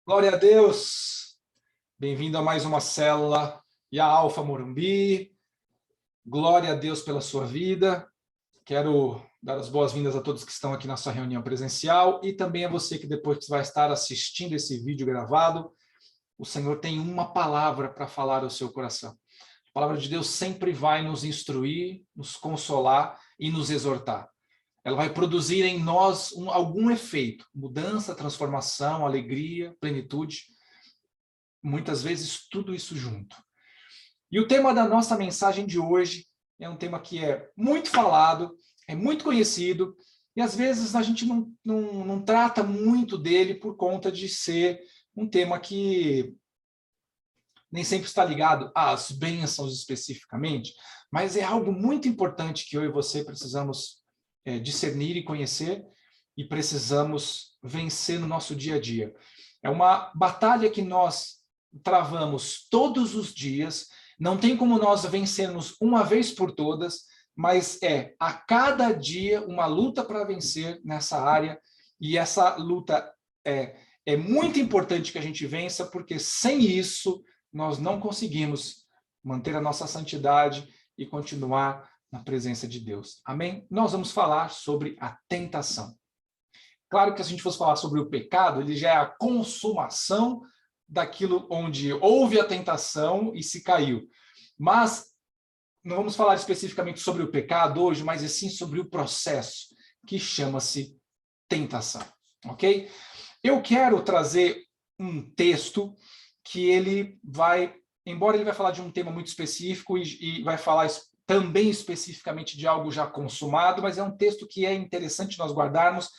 Glória a Deus! Bem-vindo a mais uma célula e a Alfa Morumbi. Glória a Deus pela sua vida. Quero dar as boas-vindas a todos que estão aqui na sua reunião presencial e também a você que depois vai estar assistindo esse vídeo gravado. O Senhor tem uma palavra para falar ao seu coração. A palavra de Deus sempre vai nos instruir, nos consolar e nos exortar. Ela vai produzir em nós algum efeito, mudança, transformação, alegria, plenitude, muitas vezes tudo isso junto. E o tema da nossa mensagem de hoje é um tema que é muito falado, é muito conhecido, e às vezes a gente não trata muito dele por conta de ser um tema que nem sempre está ligado às bênçãos especificamente, mas é algo muito importante que eu e você precisamos discernir e conhecer e precisamos vencer no nosso dia a dia. É uma batalha que nós travamos todos os dias, não tem como nós vencermos uma vez por todas, mas é a cada dia uma luta para vencer nessa área, e essa luta é muito importante que a gente vença, porque sem isso nós não conseguimos manter a nossa santidade e continuar na presença de Deus. Amém? Nós vamos falar sobre a tentação. Claro que se a gente fosse falar sobre o pecado, ele já é a consumação daquilo onde houve a tentação e se caiu. Mas não vamos falar especificamente sobre o pecado hoje, mas sim sobre o processo, que chama-se tentação. Ok? Eu quero trazer um texto que ele vai, embora ele vai falar de um tema muito específico e vai falar também especificamente de algo já consumado, mas é um texto que é interessante nós guardarmos,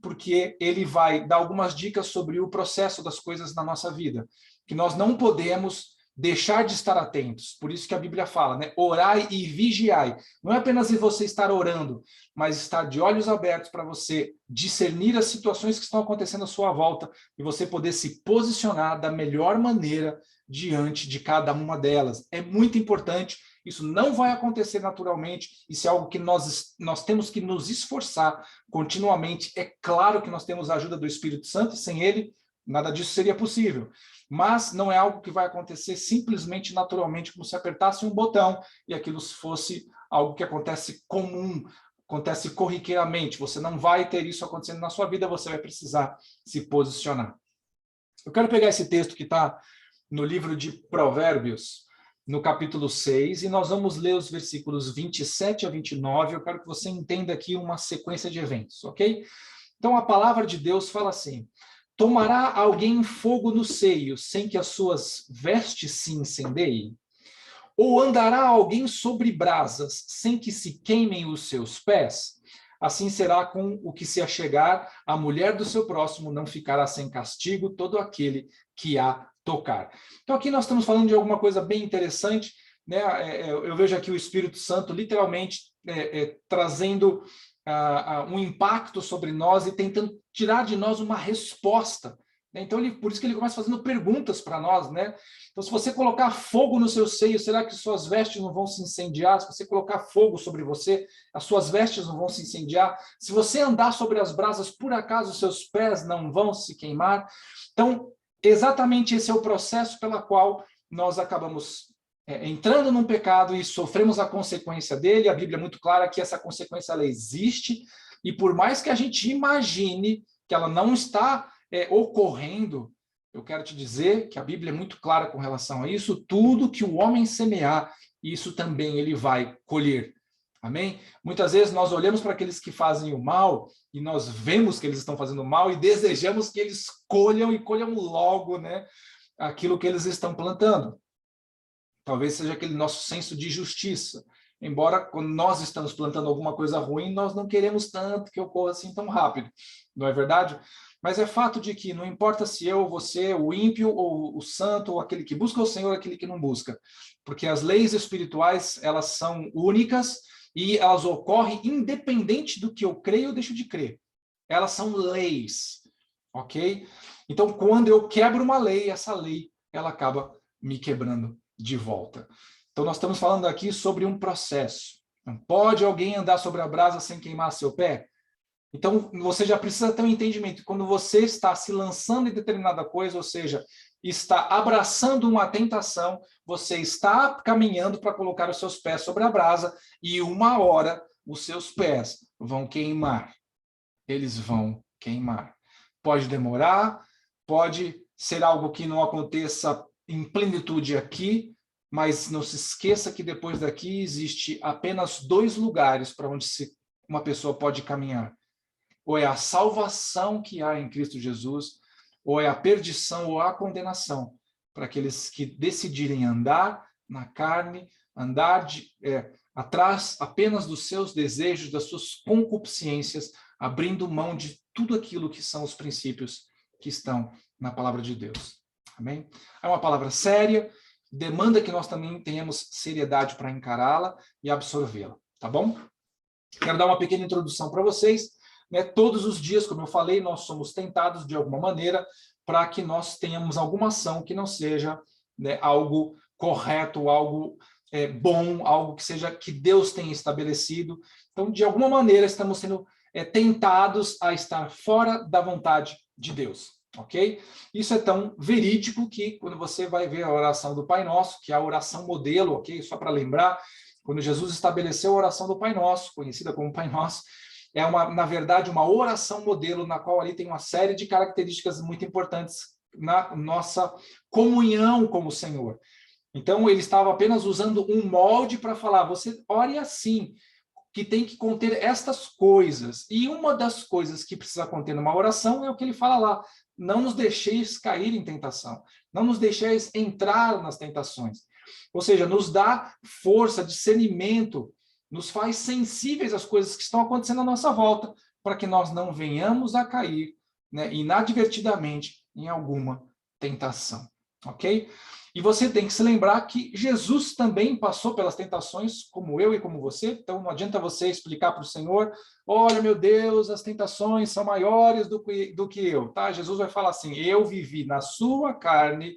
porque ele vai dar algumas dicas sobre o processo das coisas na nossa vida, que nós não podemos deixar de estar atentos. Por isso que a Bíblia fala, né? Orai e vigiai. Não é apenas você estar orando, mas estar de olhos abertos para você discernir as situações que estão acontecendo à sua volta e você poder se posicionar da melhor maneira diante de cada uma delas. É muito importante. Isso não vai acontecer naturalmente, isso é algo que nós temos que nos esforçar continuamente. É claro que nós temos a ajuda do Espírito Santo, sem ele, nada disso seria possível. Mas não é algo que vai acontecer simplesmente naturalmente, como se apertasse um botão e aquilo fosse algo que acontece comum, acontece corriqueiramente. Você não vai ter isso acontecendo na sua vida, você vai precisar se posicionar. Eu quero pegar esse texto que está no livro de Provérbios, no capítulo 6, e nós vamos ler os versículos 27 a 29. Eu quero que você entenda aqui uma sequência de eventos, ok? Então, a palavra de Deus fala assim: tomará alguém fogo no seio, sem que as suas vestes se incendeiem? Ou andará alguém sobre brasas, sem que se queimem os seus pés? Assim será com o que se achegar à mulher do seu próximo, não ficará sem castigo todo aquele que a tocar. Então aqui nós estamos falando de alguma coisa bem interessante, né? Eu vejo aqui o Espírito Santo literalmente trazendo um impacto sobre nós e tentando tirar de nós uma resposta. Então, por isso que ele começa fazendo perguntas para nós, né? Então, se você colocar fogo no seu seio, será que suas vestes não vão se incendiar? Se você colocar fogo sobre você, as suas vestes não vão se incendiar? Se você andar sobre as brasas, por acaso os seus pés não vão se queimar? Então, exatamente esse é o processo pela qual nós acabamos entrando num pecado e sofremos a consequência dele. A Bíblia é muito clara que essa consequência ela existe, e por mais que a gente imagine que ela não está ocorrendo, eu quero te dizer que a Bíblia é muito clara com relação a isso. Tudo que o homem semear, isso também ele vai colher. Amém? Muitas vezes nós olhamos para aqueles que fazem o mal e nós vemos que eles estão fazendo mal e desejamos que eles colham e colham logo, né, aquilo que eles estão plantando. Talvez seja aquele nosso senso de justiça. Embora quando nós estamos plantando alguma coisa ruim, nós não queremos tanto que ocorra assim tão rápido. Não é verdade? Mas é fato de que não importa se eu, você, o ímpio ou o santo, ou aquele que busca o Senhor, aquele que não busca. Porque as leis espirituais, elas são únicas e elas ocorrem independente do que eu creio ou deixo de crer. Elas são leis, ok? Então, quando eu quebro uma lei, essa lei, ela acaba me quebrando de volta. Então, nós estamos falando aqui sobre um processo. Não pode alguém andar sobre a brasa sem queimar seu pé? Então, você já precisa ter um entendimento. Quando você está se lançando em determinada coisa, ou seja, está abraçando uma tentação, você está caminhando para colocar os seus pés sobre a brasa e uma hora os seus pés vão queimar. Eles vão queimar. Pode demorar, pode ser algo que não aconteça em plenitude aqui, mas não se esqueça que depois daqui existe apenas 2 lugares para onde uma pessoa pode caminhar. Ou é a salvação que há em Cristo Jesus, ou é a perdição ou a condenação, para aqueles que decidirem andar na carne, andar atrás apenas dos seus desejos, das suas concupiscências, abrindo mão de tudo aquilo que são os princípios que estão na palavra de Deus. Amém? É uma palavra séria, demanda que nós também tenhamos seriedade para encará-la e absorvê-la, tá bom? Quero dar uma pequena introdução para vocês. Todos os dias, como eu falei, nós somos tentados de alguma maneira para que nós tenhamos alguma ação que não seja algo correto, algo bom, algo que seja que Deus tenha estabelecido. Então, de alguma maneira, estamos sendo tentados a estar fora da vontade de Deus, ok? Isso é tão verídico que quando você vai ver a oração do Pai Nosso, que é a oração modelo, ok? Só para lembrar, quando Jesus estabeleceu a oração do Pai Nosso, conhecida como Pai Nosso, na verdade, uma oração modelo, na qual ali tem uma série de características muito importantes na nossa comunhão com o Senhor. Então, ele estava apenas usando um molde para falar, você ore assim, que tem que conter estas coisas. E uma das coisas que precisa conter numa oração é o que ele fala lá, não nos deixeis cair em tentação, não nos deixeis entrar nas tentações. Ou seja, nos dá força, discernimento, nos faz sensíveis às coisas que estão acontecendo à nossa volta, para que nós não venhamos a cair inadvertidamente em alguma tentação, ok? E você tem que se lembrar que Jesus também passou pelas tentações, como eu e como você, então não adianta você explicar para o Senhor, olha, meu Deus, as tentações são maiores do que eu, tá? Jesus vai falar assim, eu vivi na sua carne,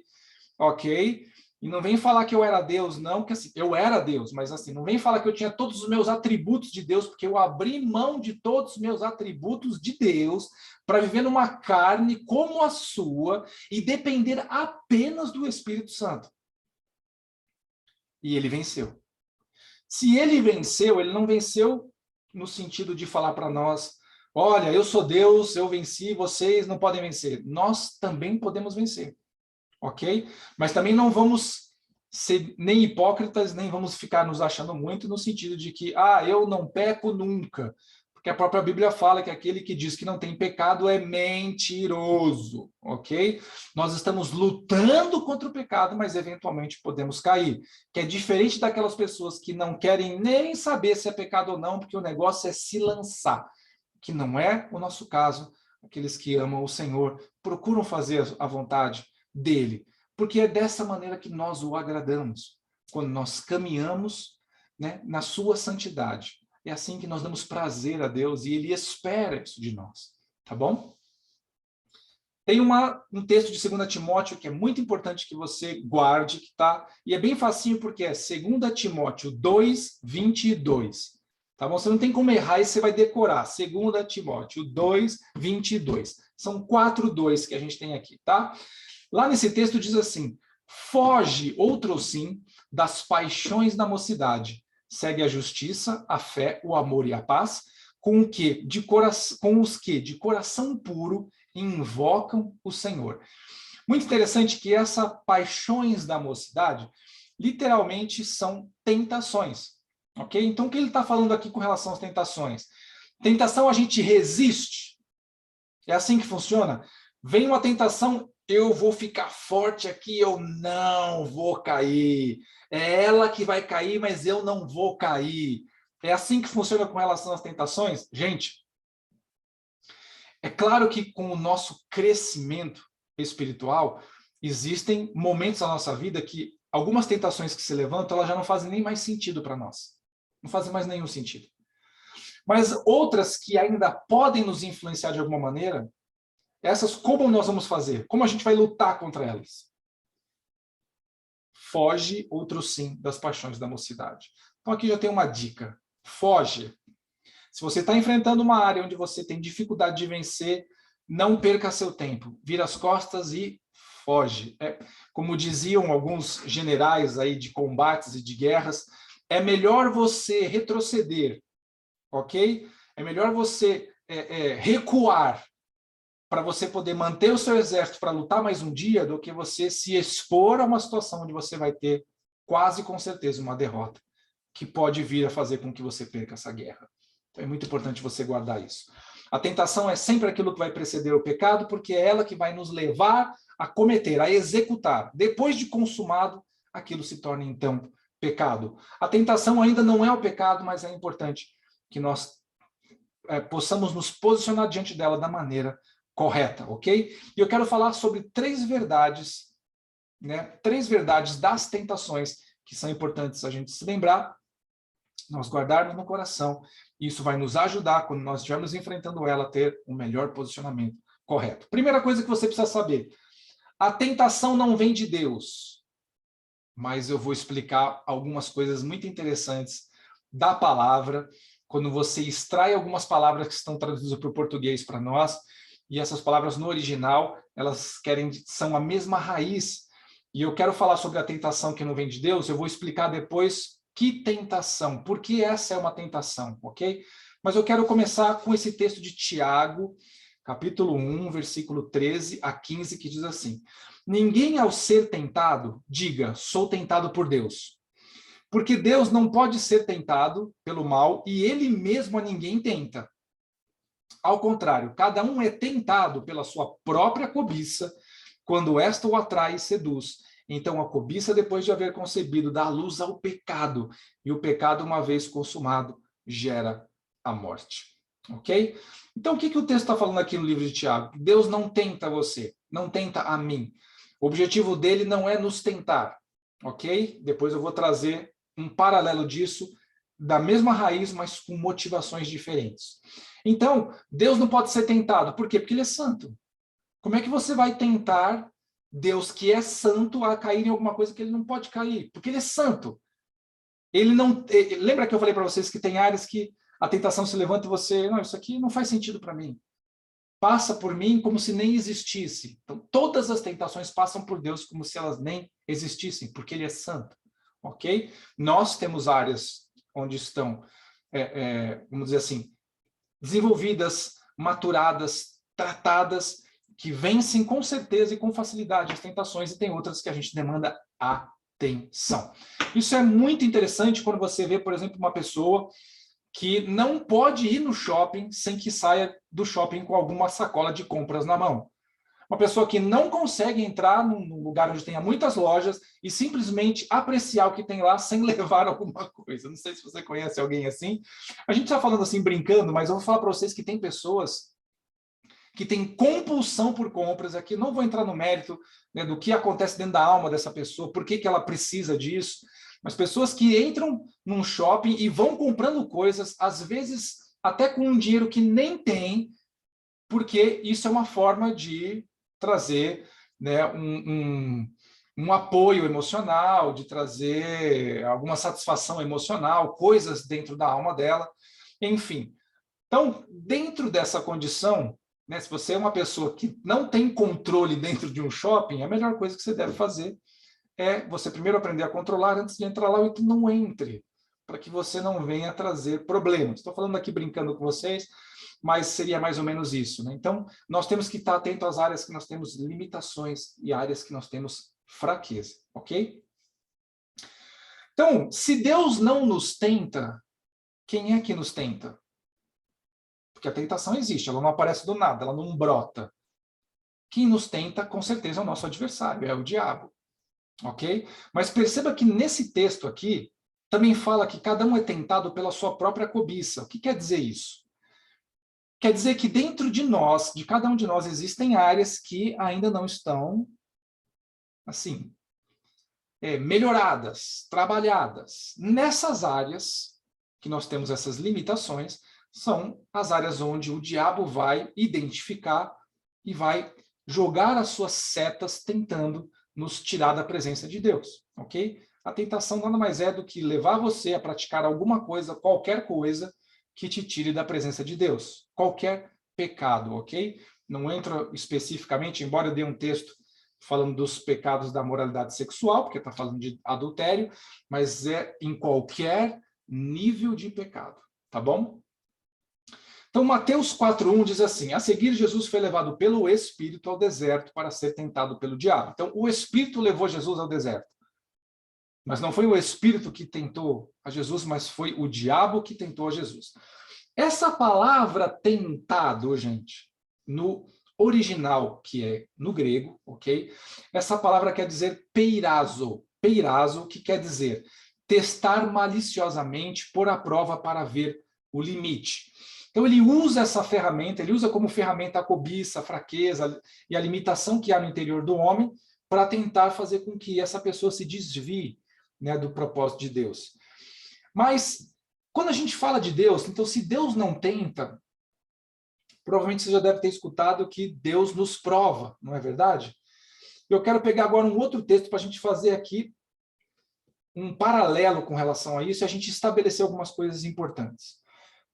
ok? E não vem falar que eu era Deus, não, porque assim, eu era Deus, mas assim, não vem falar que eu tinha todos os meus atributos de Deus, porque eu abri mão de todos os meus atributos de Deus para viver numa carne como a sua e depender apenas do Espírito Santo. E ele venceu. Se ele venceu, ele não venceu no sentido de falar para nós, olha, eu sou Deus, eu venci, vocês não podem vencer. Nós também podemos vencer. Ok? Mas também não vamos ser nem hipócritas, nem vamos ficar nos achando muito no sentido de que, eu não peco nunca. Porque a própria Bíblia fala que aquele que diz que não tem pecado é mentiroso, ok? Nós estamos lutando contra o pecado, mas eventualmente podemos cair. Que é diferente daquelas pessoas que não querem nem saber se é pecado ou não, porque o negócio é se lançar, que não é o nosso caso. Aqueles que amam o Senhor procuram fazer a vontade dele, porque é dessa maneira que nós o agradamos, quando nós caminhamos na sua santidade. É assim que nós damos prazer a Deus e ele espera isso de nós, tá bom? Tem um texto de 2 Timóteo que é muito importante que você guarde, e é bem facinho porque é 2 Timóteo 2, 22. Tá bom? Você não tem como errar e você vai decorar. 2 Timóteo 2, 22. São 4 2 que a gente tem aqui, tá? Lá nesse texto diz assim, foge, outrossim, das paixões da mocidade. Segue a justiça, a fé, o amor e a paz, com os que, de coração puro, invocam o Senhor. Muito interessante que essas paixões da mocidade, literalmente, são tentações. Ok? Então, o que ele está falando aqui com relação às tentações? Tentação a gente resiste. É assim que funciona. Vem uma tentação, eu vou ficar forte aqui, eu não vou cair. É ela que vai cair, mas eu não vou cair. É assim que funciona com relação às tentações? Gente, é claro que com o nosso crescimento espiritual, existem momentos na nossa vida que algumas tentações que se levantam, elas já não fazem nem mais sentido para nós. Não fazem mais nenhum sentido. Mas outras que ainda podem nos influenciar de alguma maneira, essas, como nós vamos fazer? Como a gente vai lutar contra elas? Foge, outrossim, das paixões da mocidade. Então aqui já tem uma dica. Foge. Se você está enfrentando uma área onde você tem dificuldade de vencer, não perca seu tempo. Vira as costas e foge. Como diziam alguns generais aí de combates e de guerras, é melhor você retroceder, ok? É melhor você recuar para você poder manter o seu exército para lutar mais um dia do que você se expor a uma situação onde você vai ter quase com certeza uma derrota, que pode vir a fazer com que você perca essa guerra. Então é muito importante você guardar isso. A tentação é sempre aquilo que vai preceder o pecado, porque é ela que vai nos levar a cometer, a executar. Depois de consumado, aquilo se torna então pecado. A tentação ainda não é o pecado, mas é importante que nós possamos nos posicionar diante dela da maneira correta, ok? E eu quero falar sobre 3 verdades, né? 3 verdades das tentações que são importantes a gente se lembrar, nós guardarmos no coração. Isso vai nos ajudar, quando nós estivermos enfrentando ela, a ter um melhor posicionamento correto. Primeira coisa que você precisa saber: a tentação não vem de Deus, mas eu vou explicar algumas coisas muito interessantes da palavra, quando você extrai algumas palavras que estão traduzidas para o português para nós, e essas palavras no original, elas são a mesma raiz. E eu quero falar sobre a tentação que não vem de Deus, eu vou explicar depois que tentação, porque essa é uma tentação, ok? Mas eu quero começar com esse texto de Tiago, capítulo 1, versículo 13 a 15, que diz assim: ninguém ao ser tentado, diga, sou tentado por Deus. Porque Deus não pode ser tentado pelo mal e ele mesmo a ninguém tenta. Ao contrário, cada um é tentado pela sua própria cobiça, quando esta o atrai e seduz. Então a cobiça, depois de haver concebido, dá luz ao pecado, e o pecado, uma vez consumado, gera a morte. Ok? Então o que o texto está falando aqui no livro de Tiago? Deus não tenta você, não tenta a mim. O objetivo dele não é nos tentar, ok? Depois eu vou trazer um paralelo disso, da mesma raiz, mas com motivações diferentes. Então, Deus não pode ser tentado. Por quê? Porque ele é santo. Como é que você vai tentar Deus, que é santo, a cair em alguma coisa que ele não pode cair? Porque ele é santo. Ele não. Lembra que eu falei para vocês que tem áreas que a tentação se levanta e você, não, isso aqui não faz sentido para mim. Passa por mim como se nem existisse. Então, todas as tentações passam por Deus como se elas nem existissem, porque ele é santo. Ok? Nós temos áreas onde estão, vamos dizer assim, desenvolvidas, maturadas, tratadas, que vencem com certeza e com facilidade as tentações, e tem outras que a gente demanda atenção. Isso é muito interessante quando você vê, por exemplo, uma pessoa que não pode ir no shopping sem que saia do shopping com alguma sacola de compras na mão. Uma pessoa que não consegue entrar num lugar onde tenha muitas lojas e simplesmente apreciar o que tem lá sem levar alguma coisa. Não sei se você conhece alguém assim. A gente está falando assim, brincando, mas eu vou falar para vocês que tem pessoas que têm compulsão por compras. Aqui não vou entrar no mérito, né, do que acontece dentro da alma dessa pessoa, por que ela precisa disso, mas pessoas que entram num shopping e vão comprando coisas, às vezes até com um dinheiro que nem tem, porque isso é uma forma de trazer, né, um apoio emocional, de trazer alguma satisfação emocional, coisas dentro da alma dela, enfim. Então, dentro dessa condição, né, se você é uma pessoa que não tem controle dentro de um shopping, a melhor coisa que você deve fazer é você primeiro aprender a controlar antes de entrar lá, e que não entre, para que você não venha trazer problemas. Estou falando aqui brincando com vocês, mas seria mais ou menos isso, né? Então, nós temos que estar atento às áreas que nós temos limitações e áreas que nós temos fraqueza, ok? Então, se Deus não nos tenta, quem é que nos tenta? Porque a tentação existe, ela não aparece do nada, ela não brota. Quem nos tenta, com certeza, é o nosso adversário, é o diabo, ok? Mas perceba que nesse texto aqui, também fala que cada um é tentado pela sua própria cobiça. O que quer dizer isso? Quer dizer que dentro de nós, de cada um de nós, existem áreas que ainda não estão, assim, melhoradas, trabalhadas. Nessas áreas que nós temos essas limitações, são as áreas onde o diabo vai identificar e vai jogar as suas setas tentando nos tirar da presença de Deus, ok? A tentação nada mais é do que levar você a praticar alguma coisa, qualquer coisa, que te tire da presença de Deus. Qualquer pecado, ok? Não entro especificamente, embora eu dê um texto falando dos pecados da moralidade sexual, porque está falando de adultério, mas é em qualquer nível de pecado, tá bom? Então, Mateus 4:1 diz assim: a seguir, Jesus foi levado pelo Espírito ao deserto para ser tentado pelo diabo. Então, o Espírito levou Jesus ao deserto. Mas não foi o Espírito que tentou a Jesus, mas foi o diabo que tentou a Jesus. Essa palavra tentado, gente, no original, que é no grego, ok? Essa palavra quer dizer peirazo. Peirazo, que quer dizer testar maliciosamente, pôr à prova para ver o limite. Então ele usa essa ferramenta, ele usa como ferramenta a cobiça, a fraqueza e a limitação que há no interior do homem para tentar fazer com que essa pessoa se desvie, né, do propósito de Deus. Mas quando a gente fala de Deus, então se Deus não tenta, provavelmente você já deve ter escutado que Deus nos prova, não é verdade? Eu quero pegar agora um outro texto para a gente fazer aqui um paralelo com relação a isso e a gente estabelecer algumas coisas importantes.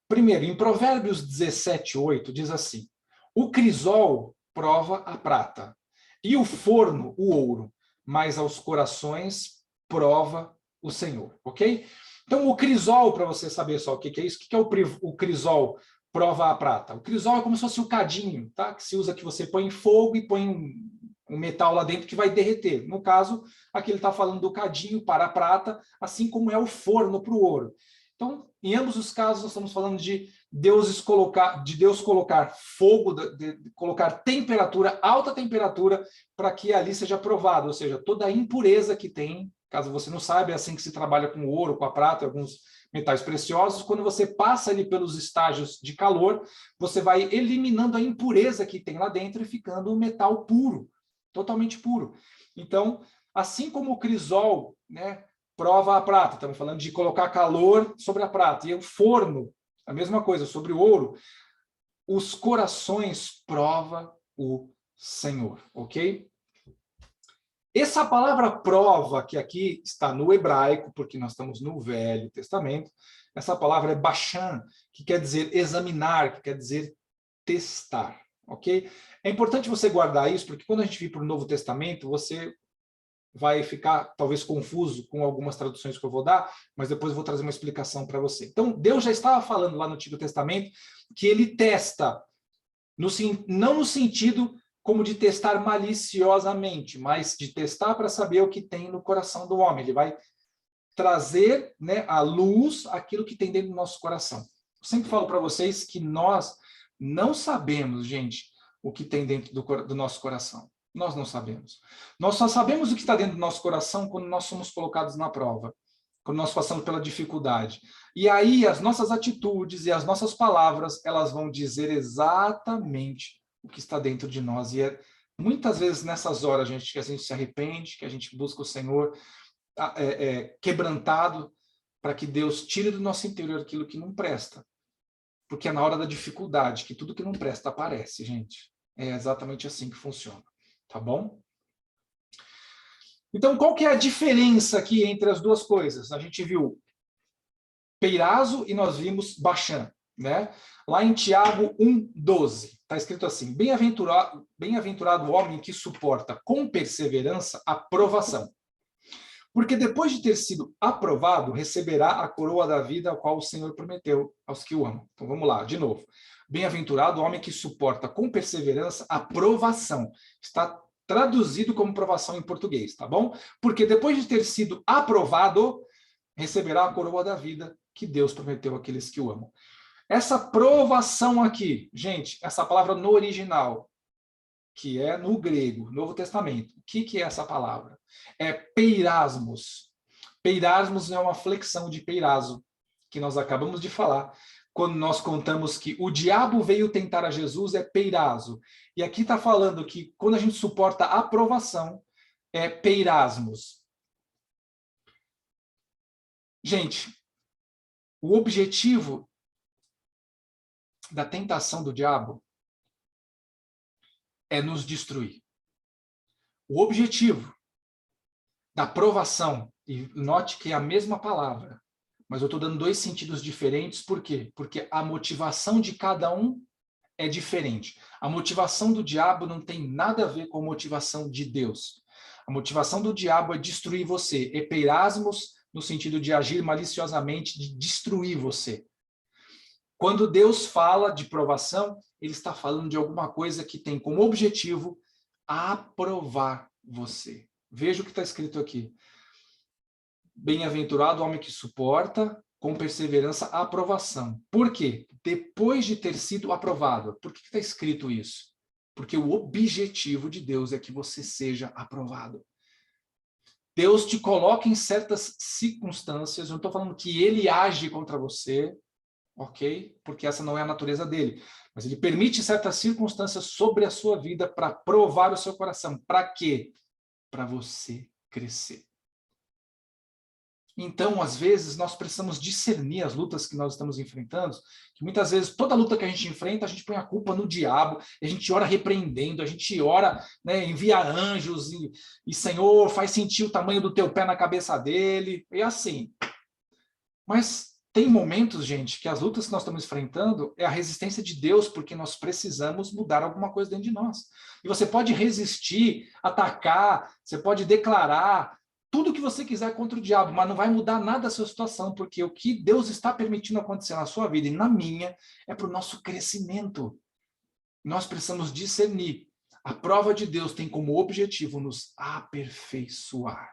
Primeiro, em Provérbios 17:8 diz assim: o crisol prova a prata e o forno o ouro, mas aos corações prova o Senhor, ok? Então, o crisol, para você saber só o que é isso, o que é o crisol prova a prata? O crisol é como se fosse o cadinho, tá? Que se usa, que você põe em fogo e põe um metal lá dentro que vai derreter. No caso, aqui ele está falando do cadinho para a prata, assim como é o forno para o ouro. Então, em ambos os casos, nós estamos falando de Deus colocar fogo, de colocar temperatura, alta temperatura, para que ali seja provado, ou seja, toda a impureza que tem. Caso você não saiba, é assim que se trabalha com o ouro, com a prata, alguns metais preciosos. Quando você passa ali pelos estágios de calor, você vai eliminando a impureza que tem lá dentro e ficando um metal puro, totalmente puro. Então, assim como o crisol, né, prova a prata, estamos falando de colocar calor sobre a prata, e o forno, a mesma coisa, sobre o ouro, os corações prova o Senhor, ok? Essa palavra prova, que aqui está no hebraico, porque nós estamos no Velho Testamento, essa palavra é bashan, que quer dizer examinar, que quer dizer testar, ok? É importante você guardar isso, porque quando a gente vir para o Novo Testamento, você vai ficar talvez confuso com algumas traduções que eu vou dar, mas depois eu vou trazer uma explicação para você. Então, Deus já estava falando lá no Antigo Testamento que ele testa, não no sentido como de testar maliciosamente, mas de testar para saber o que tem no coração do homem. Ele vai trazer, né, à luz aquilo que tem dentro do nosso coração. Eu sempre falo para vocês que nós não sabemos, gente, o que tem dentro do nosso coração. Nós não sabemos. Nós só sabemos o que está dentro do nosso coração quando nós somos colocados na prova, quando nós passamos pela dificuldade. E aí as nossas atitudes e as nossas palavras, elas vão dizer exatamente o que está dentro de nós. E é muitas vezes nessas horas, gente, que a gente se arrepende, que a gente busca o Senhor quebrantado, para que Deus tire do nosso interior aquilo que não presta. Porque é na hora da dificuldade que tudo que não presta aparece, gente. É exatamente assim que funciona. Tá bom? Então, qual que é a diferença aqui entre as duas coisas? A gente viu peirazo e nós vimos bashan, né? Lá em Tiago 1:12, está escrito assim: bem-aventurado o homem que suporta com perseverança a provação. Porque depois de ter sido aprovado, receberá a coroa da vida, a qual o Senhor prometeu aos que o amam. Então vamos lá, de novo. Bem-aventurado o homem que suporta com perseverança a provação. Está traduzido como provação em português, tá bom? Porque depois de ter sido aprovado, receberá a coroa da vida que Deus prometeu àqueles que o amam. Essa provação aqui, gente, essa palavra no original, que é no grego, Novo Testamento. O que é essa palavra? É peirasmos. Peirasmos é uma flexão de peirazo, que nós acabamos de falar. Quando nós contamos que o diabo veio tentar a Jesus, é peirazo. E aqui está falando que quando a gente suporta a aprovação, é peirasmos. Gente, o objetivo da tentação do diabo é nos destruir. O objetivo da provação, e note que é a mesma palavra, mas eu estou dando dois sentidos diferentes. Por quê? Porque a motivação de cada um é diferente. A motivação do diabo não tem nada a ver com a motivação de Deus. A motivação do diabo é destruir você. Epeirasmos, no sentido de agir maliciosamente, de destruir você. Quando Deus fala de provação, ele está falando de alguma coisa que tem como objetivo aprovar você. Veja o que está escrito aqui. Bem-aventurado o homem que suporta com perseverança a aprovação. Por quê? Depois de ter sido aprovado. Por que está escrito isso? Porque o objetivo de Deus é que você seja aprovado. Deus te coloca em certas circunstâncias, eu não estou falando que ele age contra você, ok? Porque essa não é a natureza dele. Mas ele permite certas circunstâncias sobre a sua vida para provar o seu coração. Para quê? Para você crescer. Então, às vezes, nós precisamos discernir as lutas que nós estamos enfrentando, que muitas vezes, toda luta que a gente enfrenta, a gente põe a culpa no diabo, a gente ora repreendendo, a gente ora, né, envia anjos, e Senhor, faz sentir o tamanho do teu pé na cabeça dele, e assim. Mas tem momentos, gente, que as lutas que nós estamos enfrentando é a resistência de Deus, porque nós precisamos mudar alguma coisa dentro de nós. E você pode resistir, atacar, você pode declarar, tudo que você quiser contra o diabo, mas não vai mudar nada a sua situação, porque o que Deus está permitindo acontecer na sua vida e na minha é para o nosso crescimento. Nós precisamos discernir. A prova de Deus tem como objetivo nos aperfeiçoar.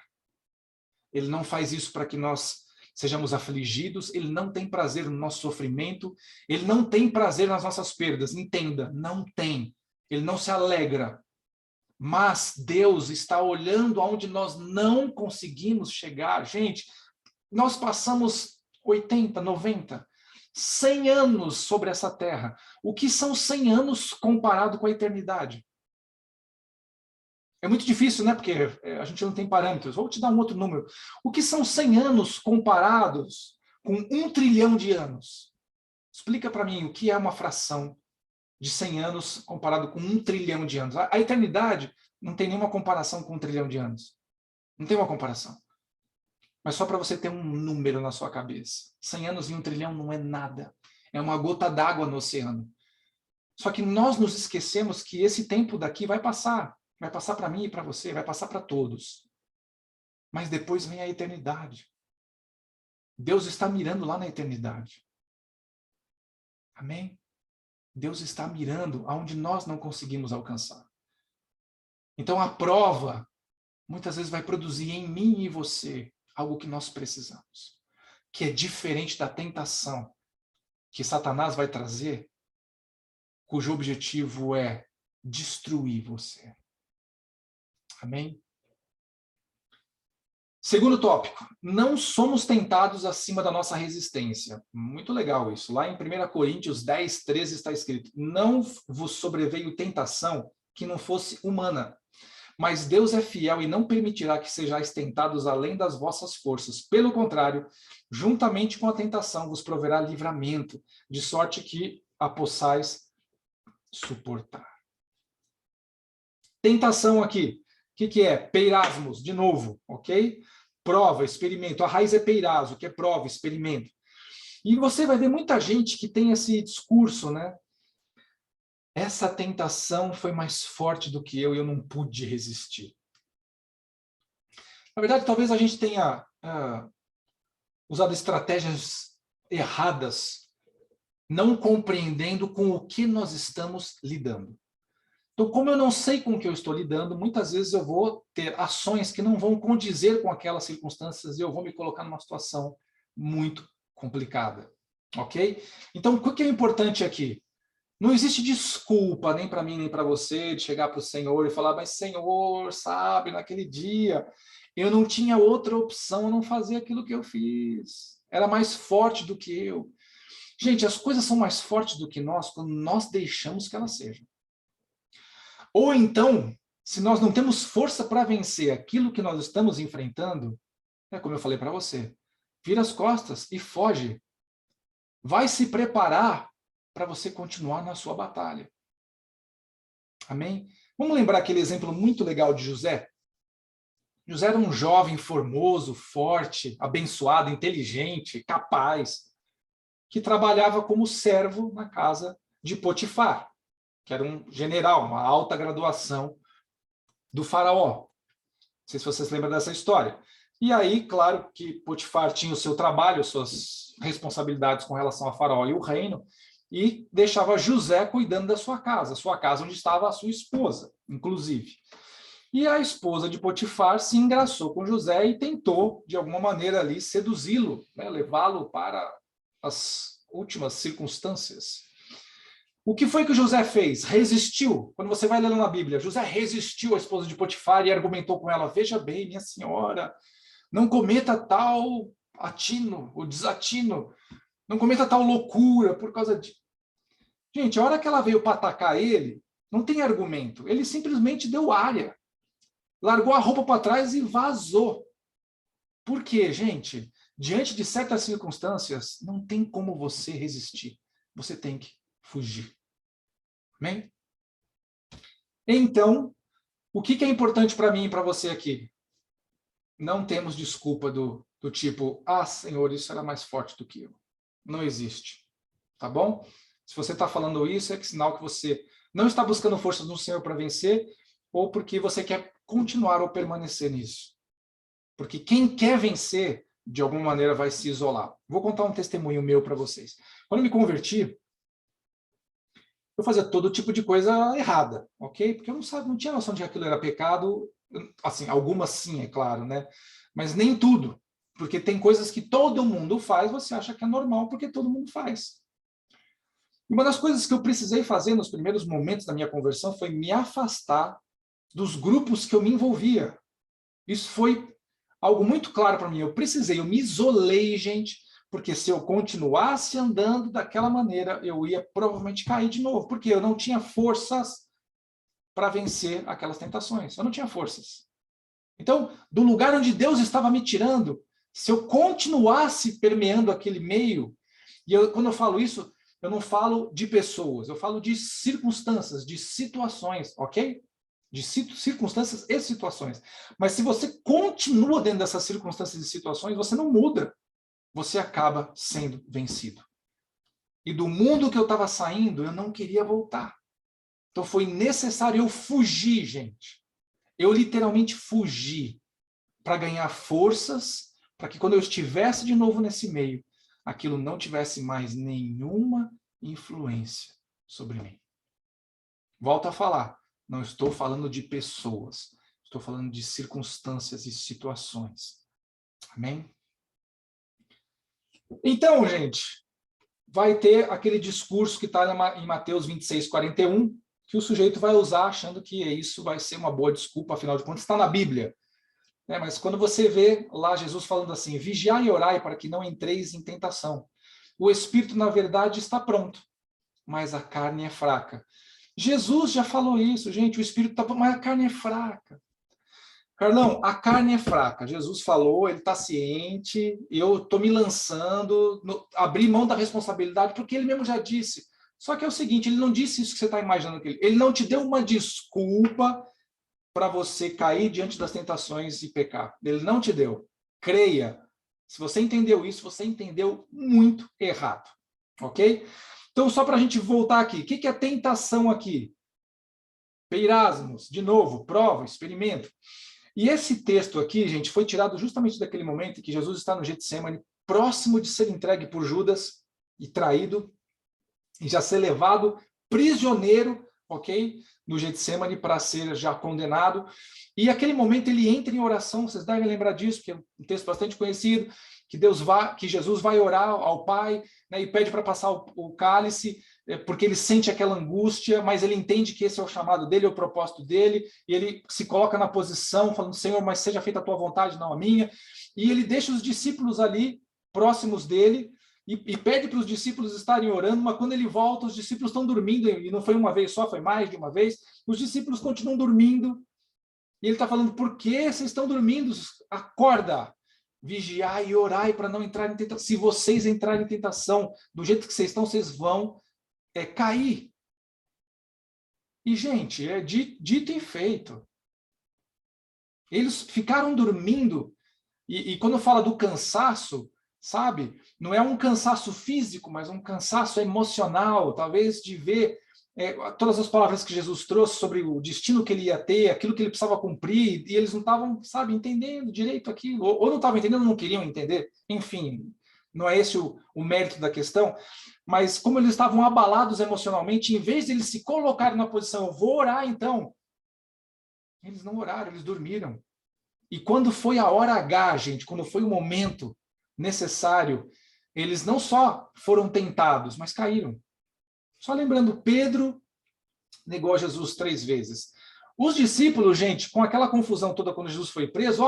Ele não faz isso para que nós sejamos afligidos, ele não tem prazer no nosso sofrimento, ele não tem prazer nas nossas perdas. Entenda, não tem. Ele não se alegra. Mas Deus está olhando aonde nós não conseguimos chegar. Gente, nós passamos 80, 90, 100 anos sobre essa terra. O que são 100 anos comparado com a eternidade? É muito difícil, né? Porque a gente não tem parâmetros. Vou te dar um outro número. O que são 100 anos comparados com 1 trilhão de anos? Explica para mim o que é uma fração de 100 anos comparado com 1 trilhão de anos. A eternidade não tem nenhuma comparação com 1 trilhão de anos. Não tem uma comparação. Mas só para você ter um número na sua cabeça. 100 anos e 1 trilhão não é nada. É uma gota d'água no oceano. Só que nós nos esquecemos que esse tempo daqui vai passar. Vai passar para mim e para você, vai passar para todos. Mas depois vem a eternidade. Deus está mirando lá na eternidade. Amém? Deus está mirando aonde nós não conseguimos alcançar. Então a prova, muitas vezes vai produzir em mim e você algo que nós precisamos. Que é diferente da tentação que Satanás vai trazer, cujo objetivo é destruir você. Amém? Segundo tópico, não somos tentados acima da nossa resistência. Muito legal isso. Lá em 1 Coríntios 10, 13 está escrito: não vos sobreveio tentação que não fosse humana, mas Deus é fiel e não permitirá que sejais tentados além das vossas forças. Pelo contrário, juntamente com a tentação vos proverá livramento, de sorte que a possais suportar. Tentação aqui. O que é? Peirasmos, de novo, ok? Prova, experimento. A raiz é peirazo, que é prova, experimento. E você vai ver muita gente que tem esse discurso, né? Essa tentação foi mais forte do que eu e eu não pude resistir. Na verdade, talvez a gente tenha usado estratégias erradas, não compreendendo com o que nós estamos lidando. Então, como eu não sei com o que eu estou lidando, muitas vezes eu vou ter ações que não vão condizer com aquelas circunstâncias e eu vou me colocar numa situação muito complicada, ok? Então, o que é importante aqui? Não existe desculpa, nem para mim, nem para você, de chegar para o Senhor e falar: mas Senhor, sabe, naquele dia eu não tinha outra opção, eu não fazia aquilo que eu fiz. Era mais forte do que eu. Gente, as coisas são mais fortes do que nós quando nós deixamos que elas sejam. Ou então, se nós não temos força para vencer aquilo que nós estamos enfrentando, é como eu falei para você, vira as costas e foge. Vai se preparar para você continuar na sua batalha. Amém? Vamos lembrar aquele exemplo muito legal de José? José era um jovem formoso, forte, abençoado, inteligente, capaz, que trabalhava como servo na casa de Potifar, que era um general, uma alta graduação do faraó. Não sei se vocês lembram dessa história. E aí, claro que Potifar tinha o seu trabalho, suas responsabilidades com relação a faraó e o reino, e deixava José cuidando da sua casa onde estava a sua esposa, inclusive. E a esposa de Potifar se engraçou com José e tentou, de alguma maneira ali, seduzi-lo, né, levá-lo para as últimas circunstâncias. O que foi que José fez? Resistiu. Quando você vai lendo na Bíblia, José resistiu à esposa de Potifar e argumentou com ela: veja bem, minha senhora, não cometa tal atino, ou desatino, não cometa tal loucura por causa de... Gente, a hora que ela veio para atacar ele, não tem argumento. Ele simplesmente deu área. Largou a roupa para trás e vazou. Por quê, gente? Diante de certas circunstâncias, não tem como você resistir. Você tem que fugir. Amém? Então, o que é importante para mim e para você aqui? Não temos desculpa do tipo, ah, Senhor, isso era mais forte do que eu. Não existe. Tá bom? Se você está falando isso, é que sinal que você não está buscando forças no Senhor para vencer, ou porque você quer continuar ou permanecer nisso. Porque quem quer vencer, de alguma maneira, vai se isolar. Vou contar um testemunho meu para vocês. Quando eu me converti, eu fazia todo tipo de coisa errada, ok? Porque eu não tinha noção de que aquilo era pecado. Assim, algumas sim, é claro, né? Mas nem tudo. Porque tem coisas que todo mundo faz, você acha que é normal, porque todo mundo faz. E uma das coisas que eu precisei fazer nos primeiros momentos da minha conversão foi me afastar dos grupos que eu me envolvia. Isso foi algo muito claro para mim. Eu me isolei, gente, porque se eu continuasse andando daquela maneira, eu ia provavelmente cair de novo, porque eu não tinha forças para vencer aquelas tentações. Eu não tinha forças. Então, do lugar onde Deus estava me tirando, se eu continuasse permeando aquele meio, quando eu falo isso, eu não falo de pessoas, eu falo de circunstâncias, de situações, ok? De circunstâncias e situações. Mas se você continua dentro dessas circunstâncias e situações, você não muda. Você acaba sendo vencido. E do mundo que eu estava saindo, eu não queria voltar. Então foi necessário eu fugir, gente. Eu literalmente fugi para ganhar forças, para que quando eu estivesse de novo nesse meio, aquilo não tivesse mais nenhuma influência sobre mim. Volto a falar, não estou falando de pessoas, estou falando de circunstâncias e situações. Amém? Então, gente, vai ter aquele discurso que está em Mateus 26, 41, que o sujeito vai usar achando que isso vai ser uma boa desculpa, afinal de contas está na Bíblia. Mas quando você vê lá Jesus falando assim, vigiai e orai para que não entreis em tentação. O espírito, na verdade, está pronto, mas a carne é fraca. Jesus já falou isso, gente, o espírito está pronto, mas a carne é fraca. Carlão, a carne é fraca. Jesus falou, ele está ciente, eu estou me lançando, abrir mão da responsabilidade, porque ele mesmo já disse. Só que é o seguinte, ele não disse isso que você está imaginando. Ele não te deu uma desculpa para você cair diante das tentações e pecar. Ele não te deu. Creia. Se você entendeu isso, você entendeu muito errado. Ok? Então, só para a gente voltar aqui. O que é tentação aqui? Peirasmos, de novo, prova, experimento. E esse texto aqui, gente, foi tirado justamente daquele momento em que Jesus está no Getsemane, próximo de ser entregue por Judas e traído, e já ser levado prisioneiro, ok? No Getsemane para ser já condenado. E aquele momento ele entra em oração, vocês devem lembrar disso, porque é um texto bastante conhecido, que Jesus vai orar ao Pai, né, e pede para passar o cálice, porque ele sente aquela angústia, mas ele entende que esse é o chamado dele, é o propósito dele, e ele se coloca na posição, falando, Senhor, mas seja feita a tua vontade, não a minha. E ele deixa os discípulos ali, próximos dele, e pede para os discípulos estarem orando, mas quando ele volta, os discípulos estão dormindo, e não foi uma vez só, foi mais de uma vez, os discípulos continuam dormindo, e ele está falando, por que vocês estão dormindo? Acorda! Vigiai e orai para não entrar em tentação. Se vocês entrarem em tentação, do jeito que vocês estão, vocês vão cair. E, gente, é dito e feito. Eles ficaram dormindo. E quando fala do cansaço, sabe? Não é um cansaço físico, mas um cansaço emocional, talvez de ver todas as palavras que Jesus trouxe sobre o destino que ele ia ter, aquilo que ele precisava cumprir, e eles não estavam, sabe, entendendo direito aquilo, ou não estavam entendendo, ou não queriam entender. Enfim, não é esse o mérito da questão, mas como eles estavam abalados emocionalmente, em vez de eles se colocarem na posição, eu vou orar então, eles não oraram, eles dormiram. E quando foi a hora H, gente, quando foi o momento necessário, eles não só foram tentados, mas caíram. Só lembrando, Pedro negou Jesus 3 vezes. Os discípulos, gente, com aquela confusão toda quando Jesus foi preso,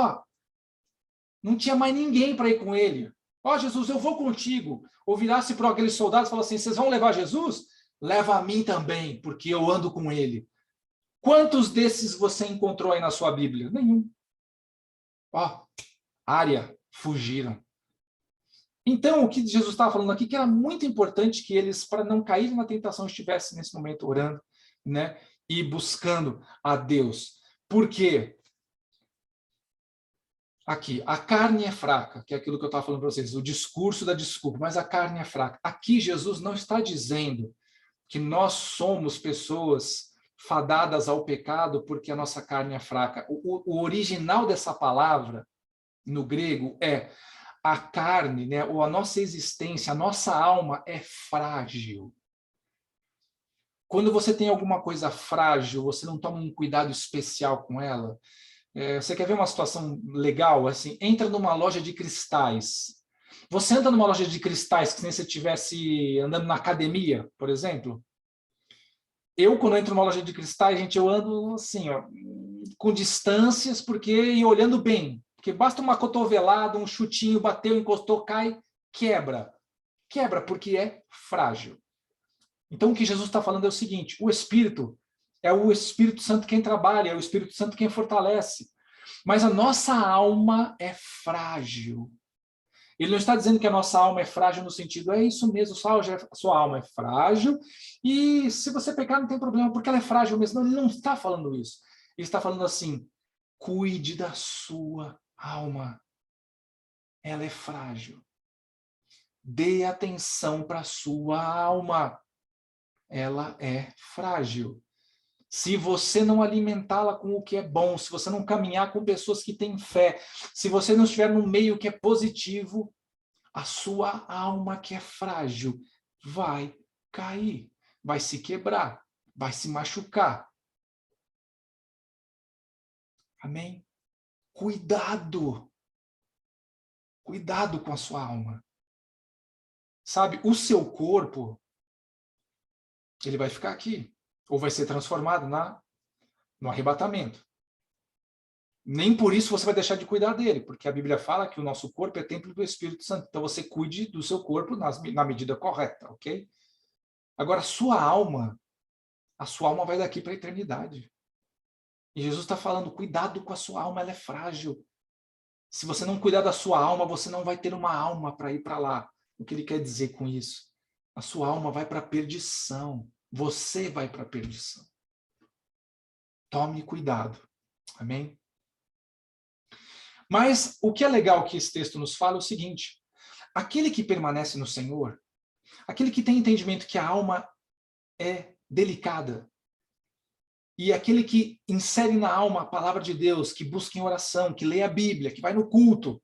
não tinha mais ninguém para ir com ele. Jesus, eu vou contigo. Ou virasse para aqueles soldados e falasse assim, vocês vão levar Jesus? Leva a mim também, porque eu ando com ele. Quantos desses você encontrou aí na sua Bíblia? Nenhum. Área, fugiram. Então, o que Jesus estava falando aqui, que era muito importante que eles, para não caírem na tentação, estivessem nesse momento orando, né? E buscando a Deus. Por quê? Aqui, a carne é fraca, que é aquilo que eu estava falando para vocês, o discurso da desculpa, mas a carne é fraca. Aqui, Jesus não está dizendo que nós somos pessoas fadadas ao pecado porque a nossa carne é fraca. O original dessa palavra, no grego, é a carne, né, ou a nossa existência, a nossa alma é frágil. Quando você tem alguma coisa frágil, você não toma um cuidado especial com ela. Você quer ver uma situação legal? Assim, entra numa loja de cristais. Você anda numa loja de cristais que nem se você estivesse andando na academia, por exemplo. Eu, quando entro numa loja de cristais, gente, eu ando assim, com distâncias, e olhando bem. Porque basta uma cotovelada, um chutinho, bateu, encostou, cai, quebra. Quebra porque é frágil. Então, o que Jesus está falando é o seguinte, o Espírito é o Espírito Santo quem trabalha, é o Espírito Santo quem fortalece. Mas a nossa alma é frágil. Ele não está dizendo que a nossa alma é frágil no sentido, é isso mesmo, a sua alma é frágil, e se você pecar não tem problema, porque ela é frágil mesmo. Não, ele não está falando isso. Ele está falando assim, cuide da sua alma. Ela é frágil. Dê atenção para a sua alma. Ela é frágil. Se você não alimentá-la com o que é bom, se você não caminhar com pessoas que têm fé, se você não estiver no meio que é positivo, a sua alma que é frágil vai cair, vai se quebrar, vai se machucar. Amém? Cuidado. Cuidado com a sua alma. Sabe, o seu corpo, ele vai ficar aqui, ou vai ser transformado no arrebatamento. Nem por isso você vai deixar de cuidar dele, porque a Bíblia fala que o nosso corpo é templo do Espírito Santo. Então você cuide do seu corpo na medida correta, ok? Agora, a sua alma vai daqui para a eternidade. E Jesus está falando, cuidado com a sua alma, ela é frágil. Se você não cuidar da sua alma, você não vai ter uma alma para ir para lá. O que ele quer dizer com isso? A sua alma vai para a perdição. Você vai para a perdição. Tome cuidado. Amém? Mas o que é legal que esse texto nos fala é o seguinte, aquele que permanece no Senhor, aquele que tem entendimento que a alma é delicada, e aquele que insere na alma a palavra de Deus, que busca em oração, que lê a Bíblia, que vai no culto,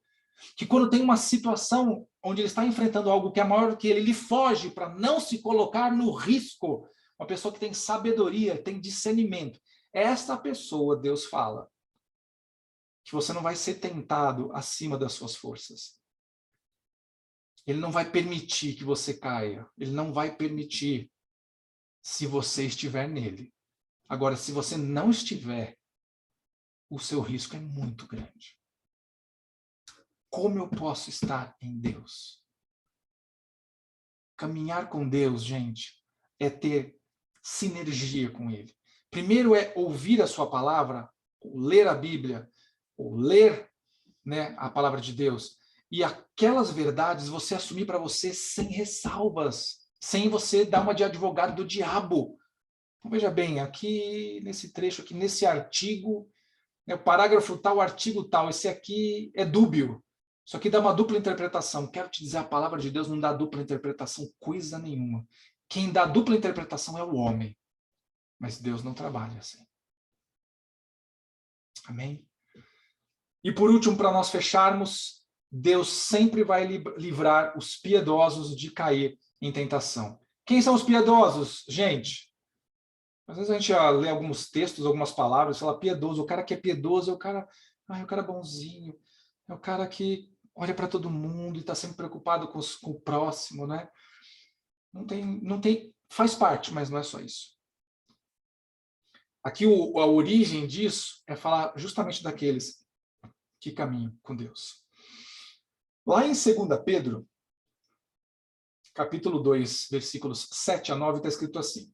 que quando tem uma situação onde ele está enfrentando algo que é maior do que ele foge para não se colocar no risco, uma pessoa que tem sabedoria, tem discernimento. Esta pessoa, Deus fala, que você não vai ser tentado acima das suas forças. Ele não vai permitir que você caia. Ele não vai permitir se você estiver nele. Agora, se você não estiver, o seu risco é muito grande. Como eu posso estar em Deus? Caminhar com Deus, gente, é ter sinergia com Ele. Primeiro é ouvir a sua palavra, ler a Bíblia, ou ler, né, a palavra de Deus, e aquelas verdades você assumir para você sem ressalvas, sem você dar uma de advogado do diabo. Então, veja bem, aqui nesse trecho, aqui nesse artigo, né, o parágrafo tal, o artigo tal, esse aqui é dúbio. Isso aqui dá uma dupla interpretação. Quero te dizer, a palavra de Deus não dá dupla interpretação coisa nenhuma. Quem dá dupla interpretação é o homem. Mas Deus não trabalha assim. Amém? E por último, para nós fecharmos, Deus sempre vai livrar os piedosos de cair em tentação. Quem são os piedosos? Gente, às vezes a gente lê alguns textos, algumas palavras, fala piedoso. O cara que é piedoso é o cara, o cara bonzinho, é o cara que olha para todo mundo e está sempre preocupado com o próximo, né? Não tem, faz parte, mas não é só isso. Aqui a origem disso é falar justamente daqueles que caminham com Deus. Lá em 2 Pedro, capítulo 2, versículos 7 a 9, está escrito assim: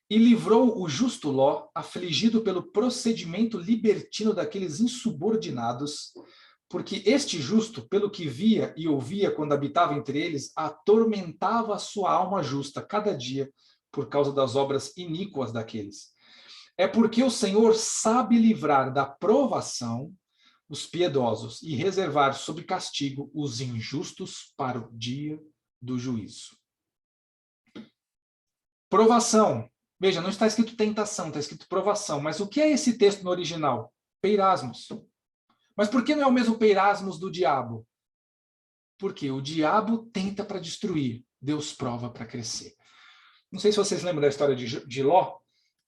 E livrou o justo Ló, afligido pelo procedimento libertino daqueles insubordinados, porque este justo, pelo que via e ouvia quando habitava entre eles, atormentava a sua alma justa cada dia por causa das obras iníquas daqueles. É porque o Senhor sabe livrar da provação os piedosos e reservar sob castigo os injustos para o dia do juízo. Provação. Veja, não está escrito tentação, está escrito provação. Mas o que é esse texto no original? Peirasmos. Mas por que não é o mesmo peirasmos do diabo? Porque o diabo tenta para destruir, Deus prova para crescer. Não sei se vocês lembram da história de Ló,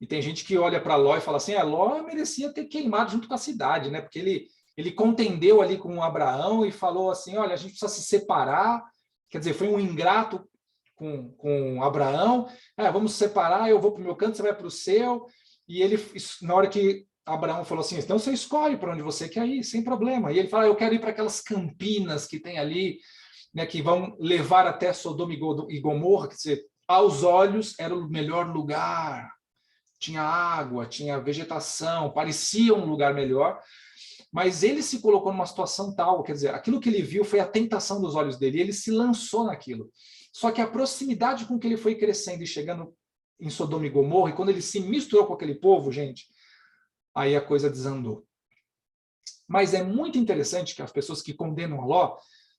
e tem gente que olha para Ló e fala assim, Ló merecia ter queimado junto com a cidade, né? Porque ele contendeu ali com Abraão e falou assim, olha, a gente precisa se separar, quer dizer, foi um ingrato com Abraão, vamos se separar, eu vou para o meu canto, você vai para o seu, e ele, na hora que Abraão falou assim, então você escolhe para onde você quer ir, sem problema, e ele fala, eu quero ir para aquelas campinas que tem ali, né, que vão levar até Sodoma e Gomorra, quer dizer, aos olhos era o melhor lugar, tinha água, tinha vegetação, parecia um lugar melhor, mas ele se colocou numa situação tal, quer dizer, aquilo que ele viu foi a tentação dos olhos dele, e ele se lançou naquilo. Só que a proximidade com que ele foi crescendo e chegando em Sodoma e Gomorra, e quando ele se misturou com aquele povo, gente, aí a coisa desandou. Mas é muito interessante que as pessoas que condenam a Ló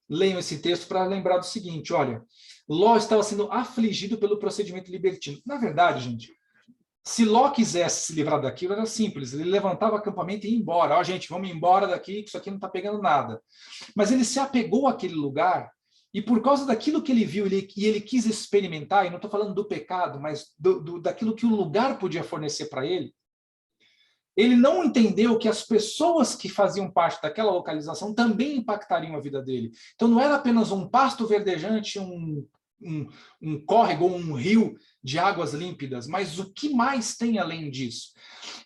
leiam esse texto para lembrar do seguinte, olha, Ló estava sendo afligido pelo procedimento libertino. Na verdade, gente, se Ló quisesse se livrar daquilo, era simples. Ele levantava acampamento e ia embora. Gente, vamos embora daqui, que isso aqui não está pegando nada. Mas ele se apegou àquele lugar e por causa daquilo que ele viu e ele quis experimentar, e não estou falando do pecado, mas daquilo que o lugar podia fornecer para ele, ele não entendeu que as pessoas que faziam parte daquela localização também impactariam a vida dele. Então não era apenas um pasto verdejante, um córrego ou um rio de águas límpidas, mas o que mais tem além disso?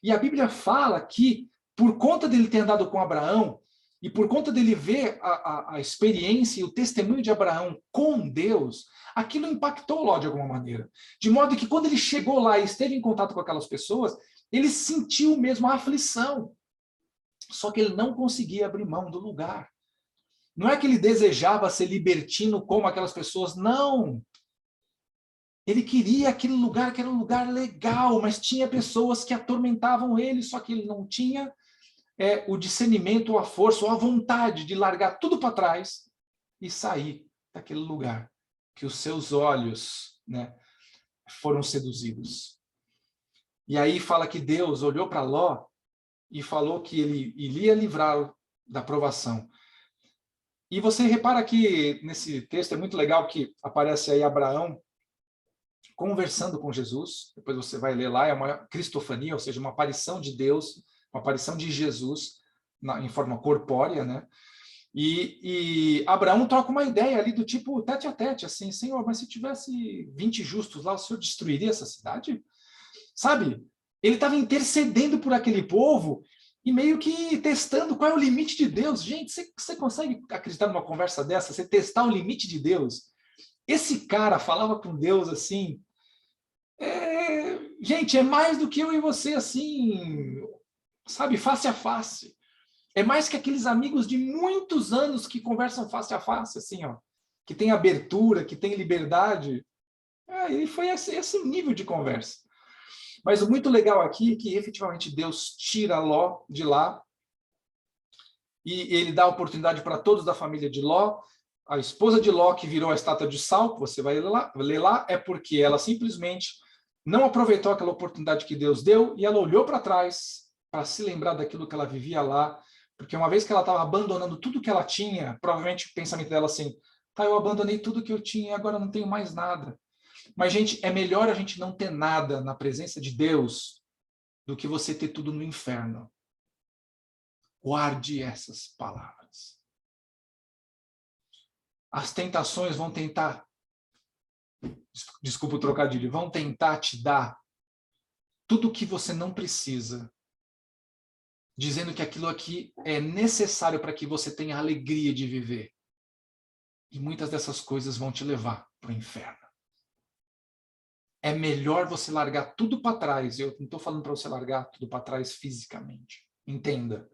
E a Bíblia fala que, por conta dele ter andado com Abraão, e por conta dele ver a experiência e o testemunho de Abraão com Deus, aquilo impactou Ló de alguma maneira. De modo que quando ele chegou lá e esteve em contato com aquelas pessoas, ele sentiu mesmo a aflição. Só que ele não conseguia abrir mão do lugar. Não é que ele desejava ser libertino como aquelas pessoas, não. Ele queria aquele lugar que era um lugar legal, mas tinha pessoas que atormentavam ele, só que ele não tinha o discernimento, a força, ou a vontade de largar tudo para trás e sair daquele lugar que os seus olhos, né, foram seduzidos. E aí fala que Deus olhou para Ló e falou que ele iria livrá-lo da provação. E você repara que nesse texto é muito legal que aparece aí Abraão conversando com Jesus, depois você vai ler lá, é uma cristofania, ou seja, uma aparição de Deus, uma aparição de Jesus em forma corpórea, né? E Abraão troca uma ideia ali do tipo tete a tete, assim, Senhor, mas se tivesse 20 justos lá, o Senhor destruiria essa cidade? Sabe? Ele estava intercedendo por aquele povo e meio que testando qual é o limite de Deus. Gente, você consegue acreditar numa conversa dessa? Você testar o limite de Deus? Esse cara falava com Deus assim, gente, é mais do que eu e você, assim, sabe, face a face. É mais que aqueles amigos de muitos anos que conversam face a face, assim, ó, que tem abertura, que tem liberdade. E foi esse nível de conversa. Mas o muito legal aqui é que efetivamente Deus tira Ló de lá e ele dá oportunidade para todos da família de Ló. A esposa de Ló, que virou a estátua de sal, que você vai ler lá, é porque ela simplesmente não aproveitou aquela oportunidade que Deus deu e ela olhou para trás para se lembrar daquilo que ela vivia lá, porque uma vez que ela estava abandonando tudo que ela tinha, provavelmente o pensamento dela assim, tá, eu abandonei tudo que eu tinha e agora não tenho mais nada. Mas, gente, é melhor a gente não ter nada na presença de Deus do que você ter tudo no inferno. Guarde essas palavras. As tentações vão tentar, desculpa o trocadilho, vão tentar te dar tudo o que você não precisa, dizendo que aquilo aqui é necessário para que você tenha a alegria de viver. E muitas dessas coisas vão te levar para o inferno. É melhor você largar tudo para trás. Eu não estou falando para você largar tudo para trás fisicamente. Entenda.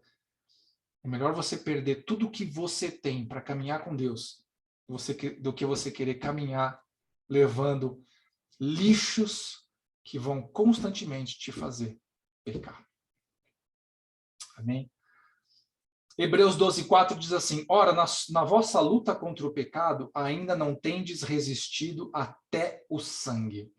É melhor você perder tudo que você tem para caminhar com Deus do que você querer caminhar levando lixos que vão constantemente te fazer pecar. Amém? Hebreus 12:4 diz assim, ora, na vossa luta contra o pecado, ainda não tendes resistido até o sangue.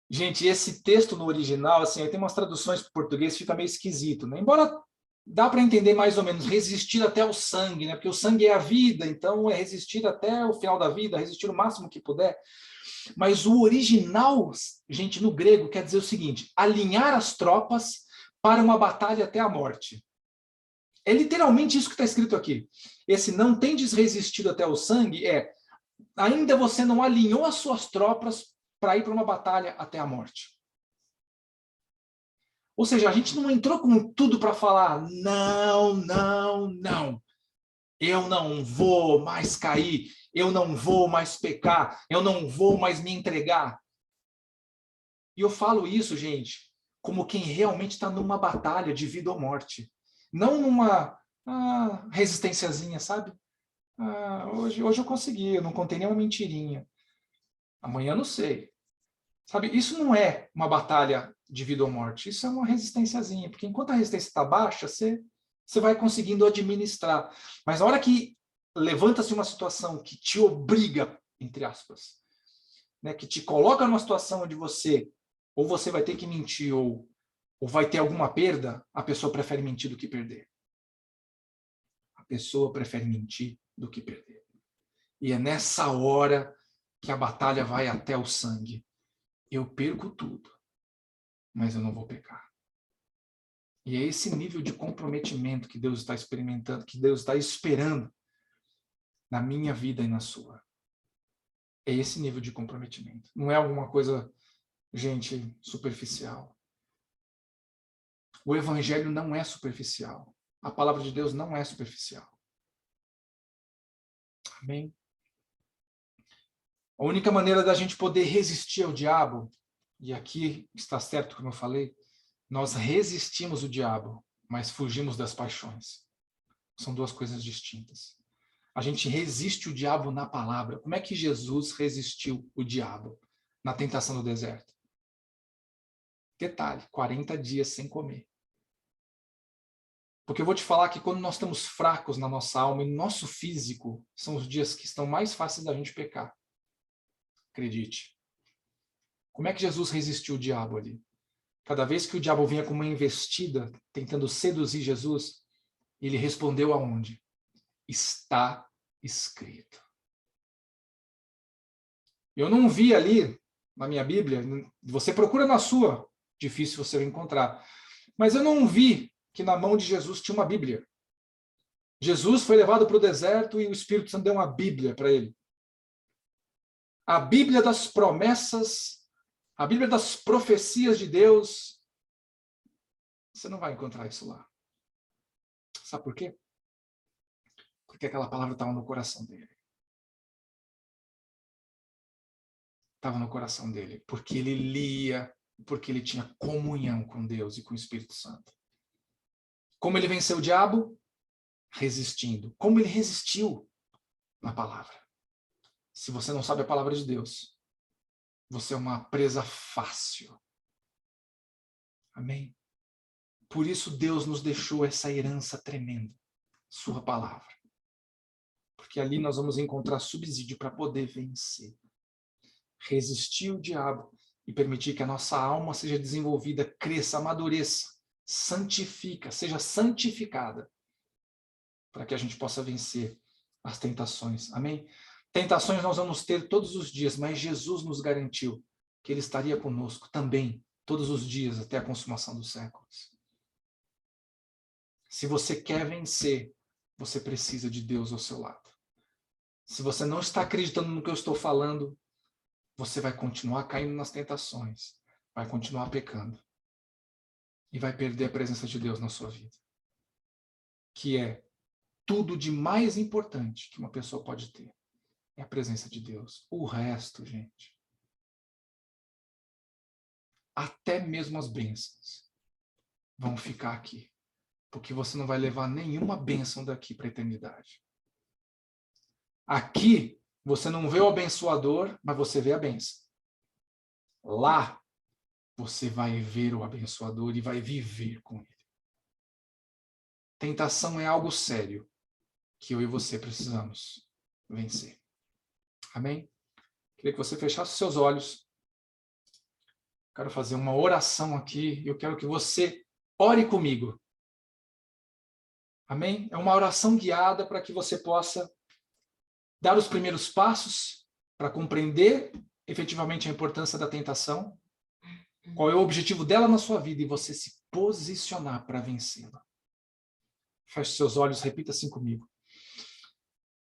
Gente, esse texto no original, assim, tem umas traduções para o português, fica meio esquisito, né? Embora dá para entender mais ou menos, resistir até o sangue, né? Porque o sangue é a vida, então é resistir até o final da vida, resistir o máximo que puder. Mas o original, gente, no grego, quer dizer o seguinte, alinhar as tropas para uma batalha até a morte. É literalmente isso que está escrito aqui. Esse não tendes resistido até o sangue ainda você não alinhou as suas tropas para ir para uma batalha até a morte. Ou seja, a gente não entrou com tudo para falar, não, não, não. Eu não vou mais cair, eu não vou mais pecar, eu não vou mais me entregar. E eu falo isso, gente, como quem realmente está numa batalha de vida ou morte. Não numa resistênciazinha, sabe? Hoje eu consegui, eu não contei nenhuma mentirinha. Amanhã eu não sei. Sabe, isso não é uma batalha de vida ou morte, isso é uma resistênciazinha, porque enquanto a resistência está baixa, você vai conseguindo administrar. Mas na hora que levanta-se uma situação que te obriga, entre aspas, né, que te coloca numa situação onde ou você vai ter que mentir ou vai ter alguma perda, a pessoa prefere mentir do que perder. A pessoa prefere mentir do que perder. E é nessa hora que a batalha vai até o sangue. Eu perco tudo, mas eu não vou pecar. E é esse nível de comprometimento que Deus está experimentando, que Deus está esperando na minha vida e na sua. É esse nível de comprometimento. Não é alguma coisa, gente, superficial. O evangelho não é superficial. A palavra de Deus não é superficial. Amém? A única maneira da gente poder resistir ao diabo, e aqui está certo como eu falei, nós resistimos o diabo, mas fugimos das paixões. São duas coisas distintas. A gente resiste o diabo na palavra. Como é que Jesus resistiu o diabo na tentação do deserto? Detalhe, 40 dias sem comer. Porque eu vou te falar que quando nós estamos fracos na nossa alma e no nosso físico, são os dias que estão mais fáceis da gente pecar. Acredite. Como é que Jesus resistiu o diabo ali? Cada vez que o diabo vinha com uma investida, tentando seduzir Jesus, ele respondeu aonde? Está escrito. Eu não vi ali, na minha Bíblia, você procura na sua, difícil você encontrar, mas eu não vi que na mão de Jesus tinha uma Bíblia. Jesus foi levado para o deserto e o Espírito Santo deu uma Bíblia para ele. A Bíblia das promessas, a Bíblia das profecias de Deus, você não vai encontrar isso lá. Sabe por quê? Porque aquela palavra estava no coração dele. Estava no coração dele. Porque ele lia, porque ele tinha comunhão com Deus e com o Espírito Santo. Como ele venceu o diabo? Resistindo. Como ele resistiu na palavra? Se você não sabe a palavra de Deus, você é uma presa fácil. Amém? Por isso Deus nos deixou essa herança tremenda. sua palavra. Porque ali nós vamos encontrar subsídio para poder vencer. Resistir o diabo e permitir que a nossa alma seja desenvolvida, cresça, amadureça, santifica, seja santificada, para que a gente possa vencer as tentações. Amém? Tentações nós vamos ter todos os dias, mas Jesus nos garantiu que Ele estaria conosco também, todos os dias, até a consumação dos séculos. Se você quer vencer, você precisa de Deus ao seu lado. Se você não está acreditando no que eu estou falando, você vai continuar caindo nas tentações, vai continuar pecando e vai perder a presença de Deus na sua vida, que é tudo de mais importante que uma pessoa pode ter, é a presença de Deus. O resto, gente, até mesmo as bênçãos vão ficar aqui, porque você não vai levar nenhuma bênção daqui para a eternidade. Aqui, você não vê o abençoador, mas você vê a bênção. Lá, você vai ver o abençoador e vai viver com ele. Tentação é algo sério que eu e você precisamos vencer. Amém? Queria que você fechasse seus olhos. Quero fazer uma oração aqui. Eu quero que você ore comigo. Amém? É uma oração guiada para que você possa dar os primeiros passos para compreender efetivamente a importância da tentação, qual é o objetivo dela na sua vida e você se posicionar para vencê-la. Feche seus olhos, repita assim comigo.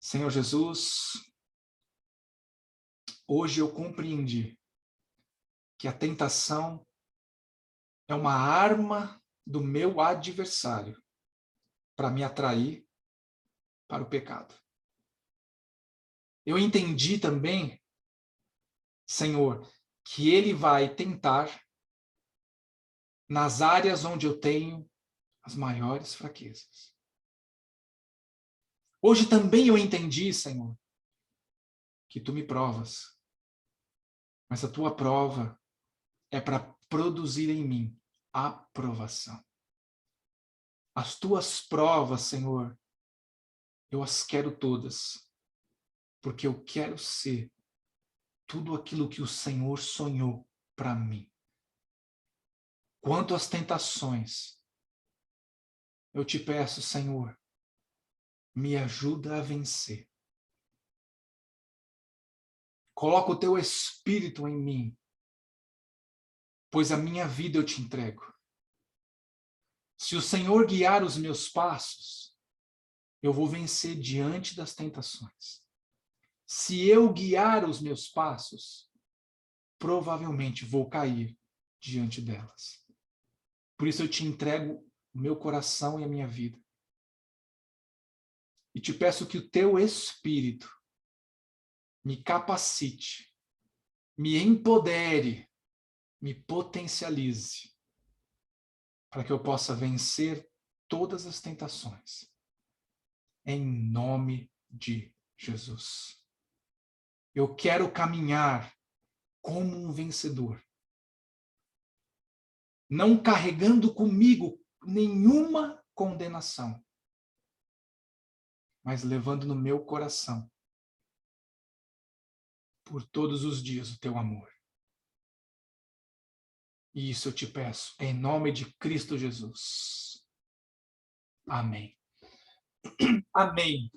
Senhor Jesus, hoje eu compreendi que a tentação é uma arma do meu adversário para me atrair para o pecado. Eu entendi também, Senhor, que ele vai tentar nas áreas onde eu tenho as maiores fraquezas. Hoje também eu entendi, Senhor, que tu me provas, mas a tua prova é para produzir em mim aprovação. As tuas provas, Senhor, eu as quero todas, porque eu quero ser tudo aquilo que o Senhor sonhou para mim. Quanto às tentações, eu te peço, Senhor, me ajuda a vencer. Coloca o teu Espírito em mim, pois a minha vida eu te entrego. Se o Senhor guiar os meus passos, eu vou vencer diante das tentações. Se eu guiar os meus passos, provavelmente vou cair diante delas. Por isso eu te entrego o meu coração e a minha vida. E te peço que o teu Espírito me capacite, me empodere, me potencialize, para que eu possa vencer todas as tentações. Em nome de Jesus. Eu quero caminhar como um vencedor, não carregando comigo nenhuma condenação, mas levando no meu coração, por todos os dias, o teu amor. E isso eu te peço, em nome de Cristo Jesus. Amém. Amém.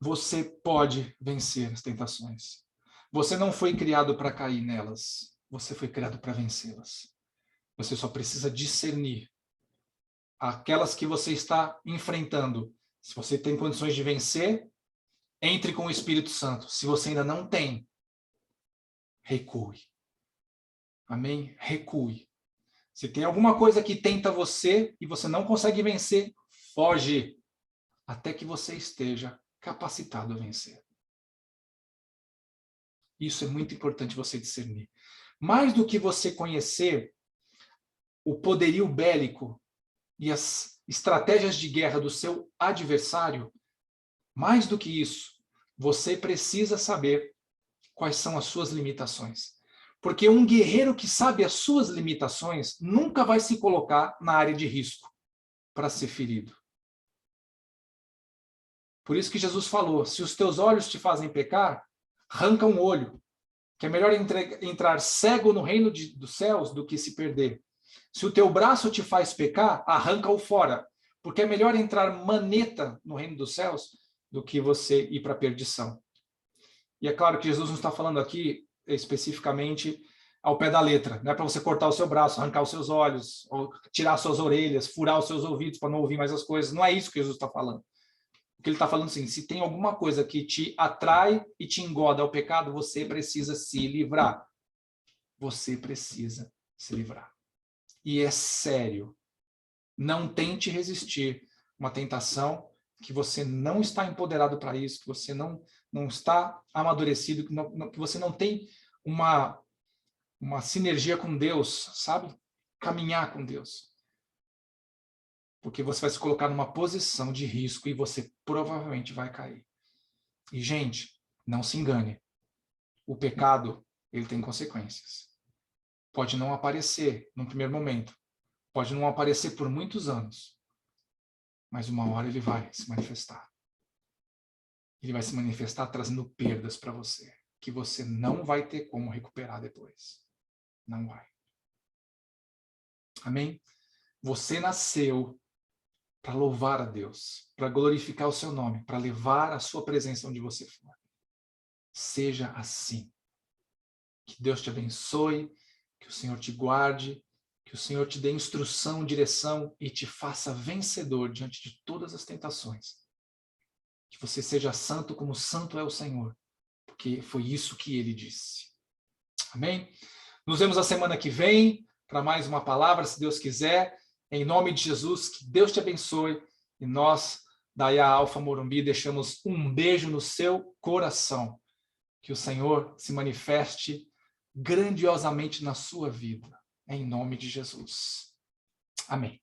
Você pode vencer as tentações. Você não foi criado para cair nelas. Você foi criado para vencê-las. Você só precisa discernir aquelas que você está enfrentando. Se você tem condições de vencer, entre com o Espírito Santo. Se você ainda não tem, recue. Amém? Recue. Se tem alguma coisa que tenta você e você não consegue vencer, foge. Até que você esteja capacitado a vencer. Isso é muito importante você discernir. Mais do que você conhecer o poderio bélico e as estratégias de guerra do seu adversário, mais do que isso, você precisa saber quais são as suas limitações. Porque um guerreiro que sabe as suas limitações nunca vai se colocar na área de risco para ser ferido. Por isso que Jesus falou, se os teus olhos te fazem pecar, arranca um olho, que é melhor entrar cego no reino dos céus do que se perder. Se o teu braço te faz pecar, arranca-o fora, porque é melhor entrar maneta no reino dos céus do que você ir para a perdição. E é claro que Jesus não está falando aqui especificamente ao pé da letra, não é para você cortar o seu braço, arrancar os seus olhos, ou tirar suas orelhas, furar os seus ouvidos para não ouvir mais as coisas. Não é isso que Jesus está falando. O que ele está falando assim, se tem alguma coisa que te atrai e te engoda ao pecado, você precisa se livrar. Você precisa se livrar. E é sério. Não tente resistir uma tentação que você não está empoderado para isso, que você não está amadurecido, que você não tem uma sinergia com Deus, sabe? Caminhar com Deus. Porque você vai se colocar numa posição de risco e você provavelmente vai cair. E, gente, não se engane. O pecado, ele tem consequências. Pode não aparecer no primeiro momento. Pode não aparecer por muitos anos. Mas uma hora ele vai se manifestar. Ele vai se manifestar trazendo perdas para você, que você não vai ter como recuperar depois. Não vai. Amém? Você nasceu para louvar a Deus, para glorificar o seu nome, para levar a sua presença onde você for. Seja assim. Que Deus te abençoe, que o Senhor te guarde, que o Senhor te dê instrução, direção e te faça vencedor diante de todas as tentações. Que você seja santo como santo é o Senhor, porque foi isso que ele disse. Amém? Nos vemos a semana que vem para mais uma palavra, se Deus quiser. Em nome de Jesus, que Deus te abençoe. E nós, da IA Alfa Morumbi, deixamos um beijo no seu coração. Que o Senhor se manifeste grandiosamente na sua vida. Em nome de Jesus. Amém.